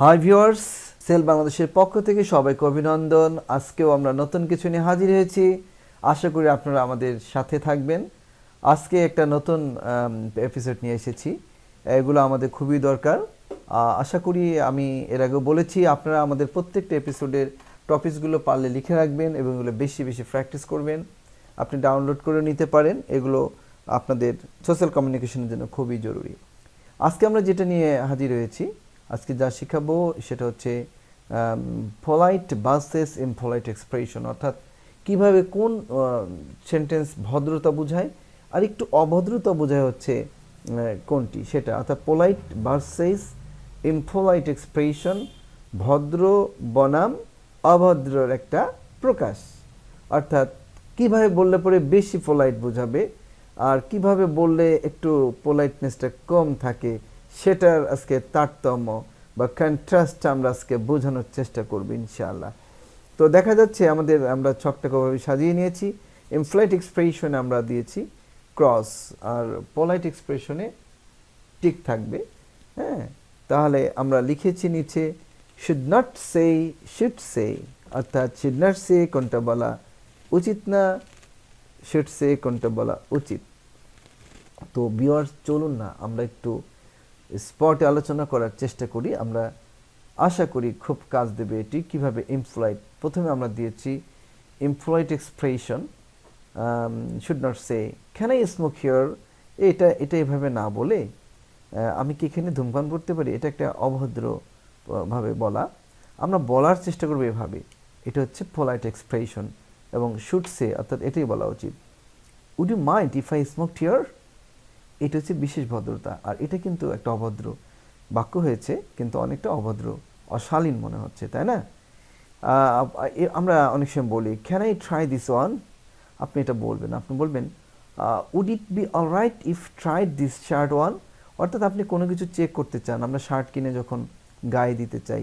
Hi viewers, sell বাংলাদেশের পক্ষ থেকে সবাইকে অভিনন্দন। আজকেও আমরা নতুন কিছু নিয়ে হাজির হয়েছি। আশা করি আপনারা আমাদের সাথে থাকবেন। আজকে একটা নতুন এপিসোড নিয়ে এসেছি, এগুলো আমাদের খুবই দরকার। আশা করি আমি এর আগেও বলেছি, আপনারা আমাদের প্রত্যেকটা এপিসোডের টপিকসগুলো পারলে লিখে রাখবেন এবং এগুলো বেশি বেশি প্র্যাকটিস করবেন। আপনি ডাউনলোড করে নিতে পারেন, এগুলো আপনাদের সোশ্যাল কমিউনিকেশনের জন্য খুবই জরুরি। আজকে আমরা যেটা নিয়ে হাজির হয়েছি, আজকে যা শেখাবো সেটা হচ্ছে পোলাইট ভার্সেস ইমপোলাইট এক্সপ্রেশন, অর্থাৎ কিভাবে কোন সেন্টেন্স ভদ্রতা বোঝায় আর একটু অভদ্রতা বোঝায় হচ্ছে কোনটি, সেটা অর্থাৎ পোলাইট ভার্সেস ইমপোলাইট এক্সপ্রেশন, ভদ্র বনাম অভদ্রর একটা প্রকাশ। অর্থাৎ কিভাবে বললে পরে বেশি পোলাইট বোঝাবে আর কিভাবে বললে একটু পোলাইটনেসটা কম থাকে, সেটার আজকে তারতম্য বা কন্ট্রাস্ট আমরা আজকে বোঝানোর চেষ্টা করব ইনশাআল্লাহ। তো দেখা যাচ্ছে আমরা ছকটাভাবে সাজিয়ে নিয়েছি। ইমপ্লাইট এক্সপ্রেশনে আমরা দিয়েছি ক্রস, আর পোলাইট এক্সপ্রেশনে টিক থাকবে। হ্যাঁ, তাহলে আমরা লিখেছি নিচে should not say, should say, অর্থাৎ শুড নট সে কোনটা বলা উচিত না, শুড সে কোনটা বলা উচিত। তো ভিউয়ার্স, চলুন না আমরা একটু স্পটে আলোচনা করার চেষ্টা করি। আমরা আশা করি খুব কাজ দেবে এটি। কিভাবে ইমপ্লয়েড, প্রথমে আমরা দিয়েছি employed expression should not say can I smoke here, এটা এভাবে না বলে আমি কি এখানে ধূমপান করতে পারি, এটা একটা অভদ্র ভাবে বলা। আমরা বলার চেষ্টা করবো এভাবে, এটা হচ্ছে পোলাইট এক্সপ্রেশন। এবং শুড সে অর্থাৎ এটাই বলা উচিত। Would you mind if I smoke here, এটা হচ্ছে বিশেষ ভদ্রতা। আর এটা কিন্তু একটা অভদ্র বাক্য হয়েছে, কিন্তু অনেকটা অভদ্র, অশালীন মনে হচ্ছে, তাই না? আমরা অনেক সময় বলি can I try this one, আপনি এটা বলবেন, আপনি বলবেন would it be all right if tried this shirt one, অর্থাৎ আপনি কোনো কিছু চেক করতে চান। আমরা শার্ট কিনে যখন গায়ে দিতে চাই,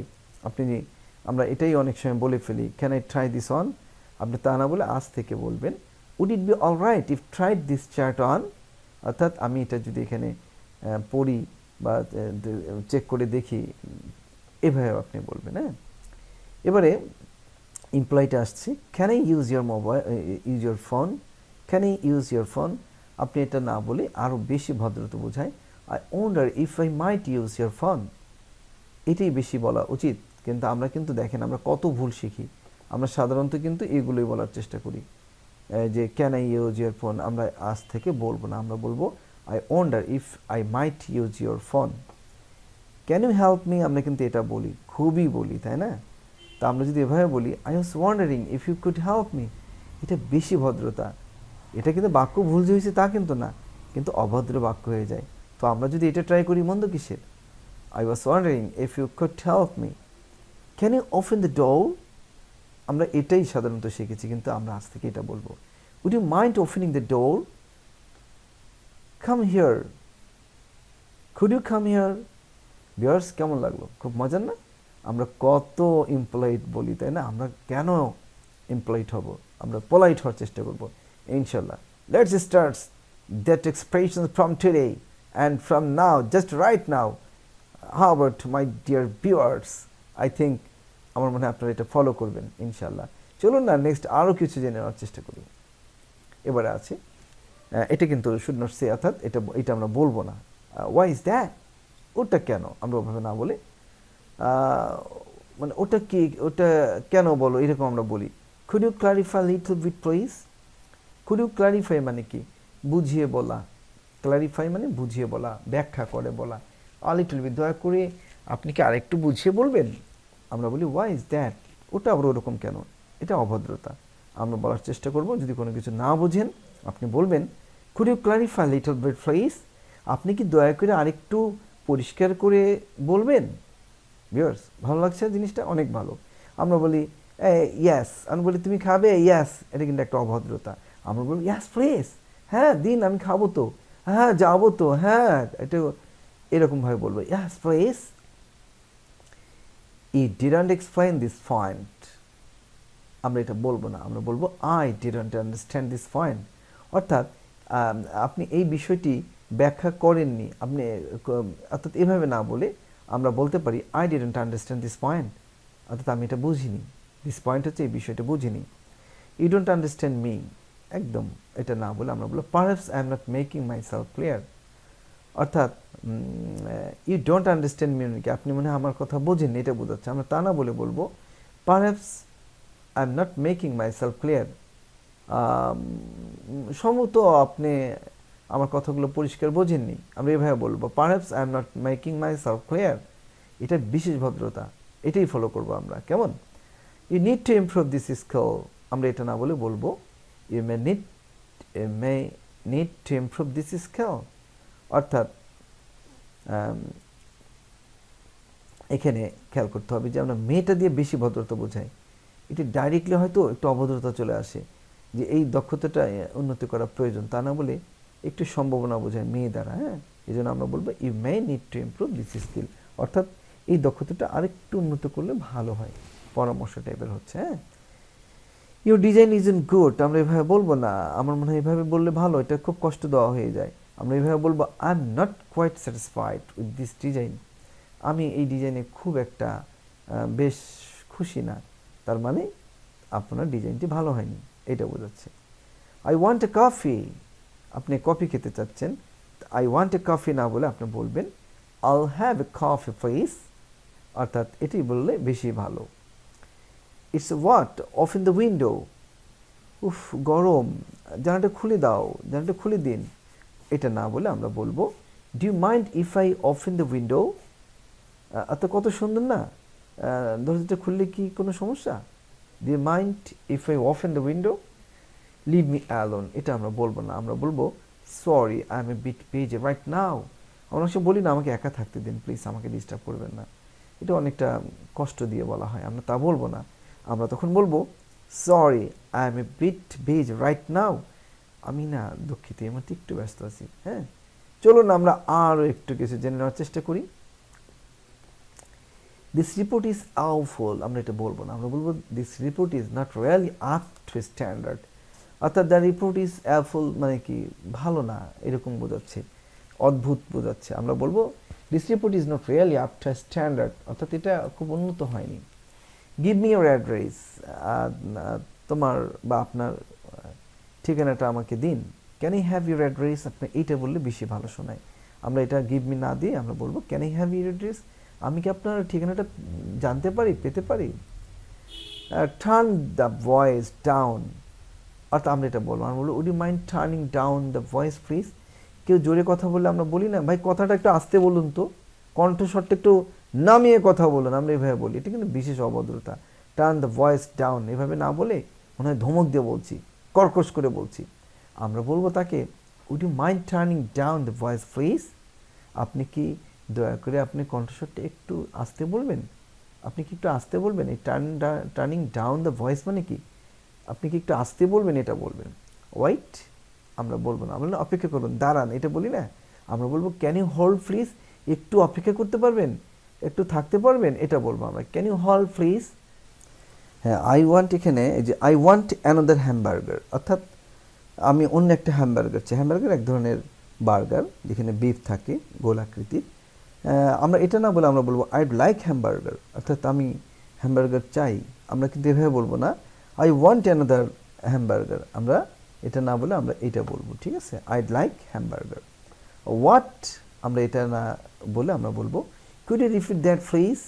আমরা এটাই অনেক সময় বলে ফেলি can I try this one, আপনি তা না বলে আজ থেকে বলবেন would it be all right if tried this shirt one, অর্থাৎ আমি এটা যদি এখানে পড়ি বা চেক করে দেখি, এভাবে আপনি বলবেন। হ্যাঁ, এবারে ইমপ্লয়টা আসছে can I use your mobile, use your phone, can I use your phone, আপনি এটা না বলে আরও বেশি ভদ্রতা বোঝায় I wonder if I might use your phone, এটাই বেশি বলা উচিত। কিন্তু আমরা কিন্তু দেখেন আমরা কত ভুল শিখি, আমরা সাধারণত কিন্তু এগুলোই বলার চেষ্টা করি যে can I use your phone, আমরা আজ থেকে বলবো না, আমরা বলবো I wonder if I might use your phone. Can you help me, আমরা কিন্তু এটা বলি, খুবই বলি, তাই না? তা আমরা যদি এভাবে বলি I was wondering if you could help me, এটা বেশি ভদ্রতা। এটা কিন্তু বাক্য ভুল যে হয়েছে তা কিন্তু না, কিন্তু অভদ্র বাক্য হয়ে যায়। তো আমরা যদি এটা ট্রাই করি, মন্দ কিসের? I was wondering if you could help me. Can you open the door, আমরা এটাই সাধারণত শিখেছি, কিন্তু আমরা আজ থেকে এটা বলবো would you mind opening the door, come here, could you come here. Viewers, কেমন লাগলো? খুব মজার না? আমরা কত ইমপোলাইট বলি, তাই না? আমরা কেন ইমপোলাইট হব? আমরা পোলাইট হওয়ার চেষ্টা করবো ইনশাল্লাহ। Let's start that expression from today and from now, just right now. How about my dear viewers? I think আমার মনে হয় আপনারা এটা ফলো করবেন ইনশাল্লাহ। চলুন না নেক্সট আরও কিছু জেনে নেওয়ার চেষ্টা করি। এবারে আছে এটা কিন্তু শুড নট সে, অর্থাৎ এটা আমরা বলবো না। ওয়াই ইজ দ্যাট, ওটা কেন, আমরা ওভাবে না বলে মানে ওটা কি, ওটা কেন বলো, এরকম আমরা বলি। Could you clarify little bit please, could you clarify মানে কি, বুঝিয়ে বলা। ক্লারিফাই মানে বুঝিয়ে বলা, ব্যাখ্যা করে বলা। আ লিটল বিট, দয়া করে আপনি কি আরেকটু বুঝিয়ে বলবেন। আমরা বলি ওয়াই ইজ দ্যাট, ওটা আবার ওরকম কেন, এটা অভদ্রতা। আমরা বলার চেষ্টা করব, যদি কোনো কিছু না বুঝেন আপনি বলবেন could you clarify little bit please, আপনি কি দয়া করে আরেকটু পরিষ্কার করে বলবেন। ভিউয়ার্স, ভালো লাগছে জিনিসটা? অনেক ভালো। আমরা বলি ইয়াস, আমি বলি তুমি খাবে, ইয়াস, এটা কিন্তু একটা অভদ্রতা। আমরা বলি ইয়াস প্লিজ, হ্যাঁ দিন, আমি খাবো তো, হ্যাঁ যাবো তো, হ্যাঁ, এটা এরকমভাবে বলবো ইয়াস please. E didn't explain this point, আমরা এটা বলবো না, আমরা বলবো I didn't understand this point, অর্থাৎ আপনি এই বিষয়টি ব্যাখ্যা করেননি, আপনি অর্থাৎ এভাবে না বলে আমরা বলতে পারি I didn't understand this point, অর্থাৎ আমি এটা বুঝিনি। দিস পয়েন্ট হচ্ছে এই বিষয়টা বুঝিনি। ইউ ডোন্ট আন্ডারস্ট্যান্ড মি, একদম এটা না বলে আমরা বলবো perhaps I am not making myself clear, অর্থাৎ ইউ ডোন্ট আন্ডারস্ট্যান্ড মি কি আপনি মনে হয় আমার কথা বোঝেননি, এটা বোঝাচ্ছে। আমরা তা না বলে বলবো perhaps I am not making myself clear, সম্ভবত আপনি আমার কথাগুলো পরিষ্কার বোঝেননি, আমরা এভাবে বলবো perhaps I am not making myself clear. এটা বিশেষ ভদ্রতা, এটাই ফলো করবো আমরা। কেমন? You need to improve this skill, আমরা এটা না বলে বলবো you may need to improve this skill, অর্থাৎ এখানে খেয়াল করতে হবে যে আমরা মেয়েটা দিয়ে বেশি ভদ্রতা বোঝাই, এটি ডাইরেক্টলি হয়তো একটু অভদ্রতা চলে আসে যে এই দক্ষতাটা উন্নতি করা প্রয়োজন, তা না বলে একটু সম্ভাবনা বোঝায় মেয়ে দ্বারা। হ্যাঁ, এই জন্য আমরা বলবো you may need to improve this skill, অর্থাৎ এই দক্ষতাটা আরেকটু উন্নত করলে ভালো হয়, পরামর্শ টাইপের হচ্ছে। হ্যাঁ, ইউর ডিজাইন ইজন্ট গুড, আমরা এভাবে বলবো না, আমার মনে হয় এভাবে বললে ভালো, এটা খুব কষ্ট দেওয়া হয়ে যায়। আমরা এভাবে বলবো I am not quite satisfied with this design, আমি এই ডিজাইনে খুব একটা বেশ খুশি না, তার মানে আপনার ডিজাইনটি ভালো হয়নি, এটা বোঝাচ্ছে। আই ওয়ান্ট এ কফি, আপনি কফি খেতে চাচ্ছেন, আই ওয়ান্ট এ কফি না বলে আপনি বলবেন আইল হ্যাভ এ কফি প্লিজ, অর্থাৎ এটি বললে বেশি ভালো। It's what of in the window, উফ গরম, জানালাটা খুলে দাও, জানালাটা খুলে দিন, এটা না বলে আমরা বলবো do you mind if I open the window, অর্থাৎ কত সুন্দর না, দরজাটা খুললে কি কোনো সমস্যা? Do you mind if I open the window, leave me alone, এটা আমরা বলবো না, আমরা বলবো sorry I am a bit busy right now, আমরা সে বলি না আমাকে একা থাকতে দিন প্লিজ, আমাকে ডিস্টার্ব করবেন না, এটা অনেকটা কষ্ট দিয়ে বলা হয়, আমরা তা বলবো না, আমরা তখন বলবো sorry I am a bit busy right now, আমি না দুঃখিত এই মুহূর্তে একটু ব্যস্ত আছি। হ্যাঁ, চলুন আমরা আরও একটু কিছু জেনে নেওয়ার চেষ্টা করি। দিস রিপোর্ট ইজ আউটফুল, আমরা এটা বলবো না, আমরা বলবো this report is not really up to standard, অর্থাৎ দ্য রিপোর্ট ইজ অ্যাফুল মানে কি ভালো না এরকম বোঝাচ্ছে, অদ্ভুত বোঝাচ্ছে। আমরা বলবো this report is not really up to standard, অর্থাৎ এটা খুব উন্নত হয়নি। গিভ মি ইউর অ্যাড্রেস, তোমার বা আপনার ঠিকানাটা আমাকে দিন। Can I have your address, আপনি এইটা বললে বেশি ভালো শোনায়। আমরা এটা গিভ মি না দিয়ে আমরা বলবো can I have your address, আমি কি আপনার ঠিকানাটা জানতে পারি, পেতে পারি। টার্ন দ্য ভয়েস ডাউন, অর্থাৎ আমরা এটা বলবো, আমরা বলবো would you mind turning down the voice please, কেউ জোরে কথা বললে আমরা বলি না ভাই কথাটা একটু আস্তে বলুন তো, কণ্ঠস্বরটা একটু নামিয়ে কথা বলুন, আমরা এভাবে বলি, এটা কিন্তু বিশেষ অভদ্রতা। টার্ন দ্য ভয়েস ডাউন এভাবে না বলে মনে হয় ধমক দিয়ে বলছি, কর্কশ করে বলছি, আমরা বলবো তাকে would you mind turning down the voice please, আপনি কি দয়া করে আপনি কণ্ঠস্বরটা একটু আস্তে বলবেন, আপনি কি একটু আস্তে বলবেন, এই টার্নিং ডাউন দ্য ভয়েস মানে কি, আপনি কি একটু আস্তে বলবেন, এটা বলবেন। ওয়াইট আমরা বলবো না, আমরা অপেক্ষা করুন, দাঁড়ান এটা বলি না, আমরা বলবো ক্যান ইউ হোল্ড প্লিজ, একটু অপেক্ষা করতে পারবেন, একটু থাকতে পারবেন, এটা বলবো আমরা ক্যান ইউ হোল্ড প্লিজ। হ্যাঁ, আই ওয়ান্ট, এখানে এই যে আই ওয়ান্ট অ্যানাদার হ্যামবার্গার, অর্থাৎ আমি অন্য একটা হ্যামবার্গার চাই। হ্যামবার্গার এক ধরনের বার্গার যেখানে বিফ থাকে গোল আকৃতির, আমরা এটা না বলে আমরা বলবো আইড লাইক হ্যামবার্গার, অর্থাৎ আমি হ্যামবার্গার চাই, আমরা কিন্তু এভাবে বলবো না আই ওয়ান্ট অ্যানাদার হ্যামবার্গার, আমরা এটা না বলে আমরা এটা বলবো, ঠিক আছে, আইড লাইক হ্যামবার্গার। হোয়াট আমরা এটা না বলে আমরা বলবো could you repeat that please,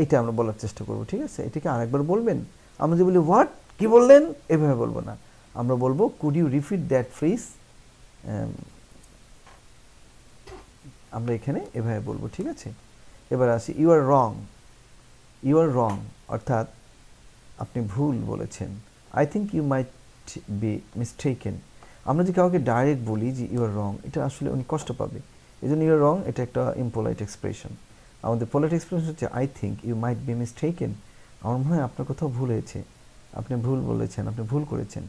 এটা আমরা বলার চেষ্টা করবো, ঠিক আছে, এটাকে আরেকবার বলবেন। আমরা যদি বলি হোয়াট কি বললেন, এভাবে বলবো না, আমরা বলবো could you repeat that please, আমরা এখানে এভাবে বলবো, ঠিক আছে। এবার আসি ইউ আর রং, ইউ আর রং অর্থাৎ আপনি ভুল বলেছেন। I think you might be mistaken, আমরা যে কাউকে ডাইরেক্ট বলি যে ইউ আর রং, এটা আসলে উনি কষ্ট পাবে, এই জন্য ইউ আর রং এটা একটা ইম্পোলাইট এক্সপ্রেশন। আমাদের পোলাইট এক্সপ্রেশন হচ্ছে I think you might be mistaken, আমার মনে হয় আপনার কোথাও ভুল হয়েছে, আপনি ভুল বলেছেন, আপনি ভুল করেছেন,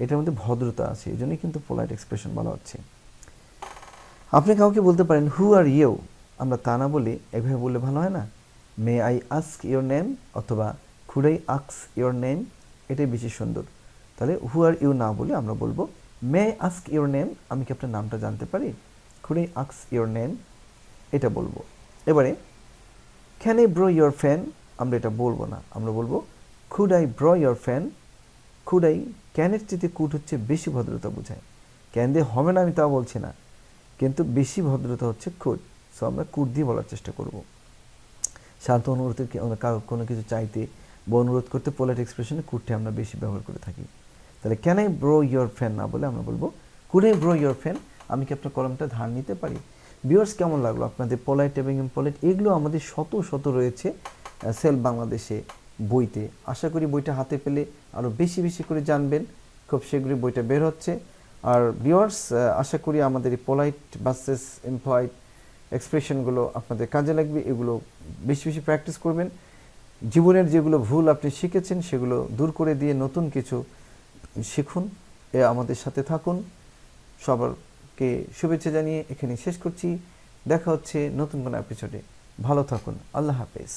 এটার মধ্যে ভদ্রতা আছে, এই জন্যই কিন্তু পোলাইট এক্সপ্রেশন বলা হচ্ছে। আপনি কাউকে বলতে পারেন হু আর ইউ, আমরা তা না বলে এভাবে বললে ভালো হয় না, may I ask your name অথবা could I ask your name, এটাই বেশি সুন্দর। তাহলে হু আর ইউ না বলে আমরা বলবো may I ask your name, আমি কি আপনার নামটা জানতে পারি, could I ask your name, এটা বলবো। এবারে can I borrow your fan, আমরা এটা বলবো না, আমরা বলবো could I borrow your fan. Could I, ক্যানের চেয়ে কুড হচ্ছে বেশি ভদ্রতা বোঝায়। ক্যান দিয়ে হবে না আমি তাও বলছি না, কিন্তু বেশি ভদ্রতা হচ্ছে কুড। সো আমরা কুড দিয়ে বলার চেষ্টা করব। শান্ত অনুরোধের কোনো কিছু চাইতে বা অনুরোধ করতে পোলাইট এক্সপ্রেশনে কুডটা আমরা বেশি ব্যবহার করে থাকি। তাহলে can I borrow your fan না বলে আমরা বলবো could I borrow your fan, আমি কি আপনার কলমটা ধার নিতে পারি। ভিউয়ার্স, কেমন লাগলো আপনাদের পোলাইট এবং ইম্পোলাইট? এগুলো আমাদের শত শত রয়েছে সেল বাংলাদেশে বইতে। আশা করি বইটা হাতে পেলে আরও বেশি বেশি করে জানবেন। খুব শীঘ্রই বইটা বের হচ্ছে। আর ভিউয়ার্স, আশা করি আমাদের এই পোলাইট ভার্সেস ইমপ্লয়েড এক্সপ্রেশনগুলো আপনাদের কাজে লাগবে। এগুলো বেশি বেশি প্র্যাকটিস করবেন। জীবনের যেগুলো ভুল আপনি শিখেছেন সেগুলো দূর করে দিয়ে নতুন কিছু শিখুন। আমাদের সাথে থাকুন। সবারকে শুভেচ্ছা জানিয়ে এখানে শেষ করছি। দেখা হচ্ছে নতুন কোনো এপিসোডে। ভালো থাকুন। আল্লাহ হাফেজ।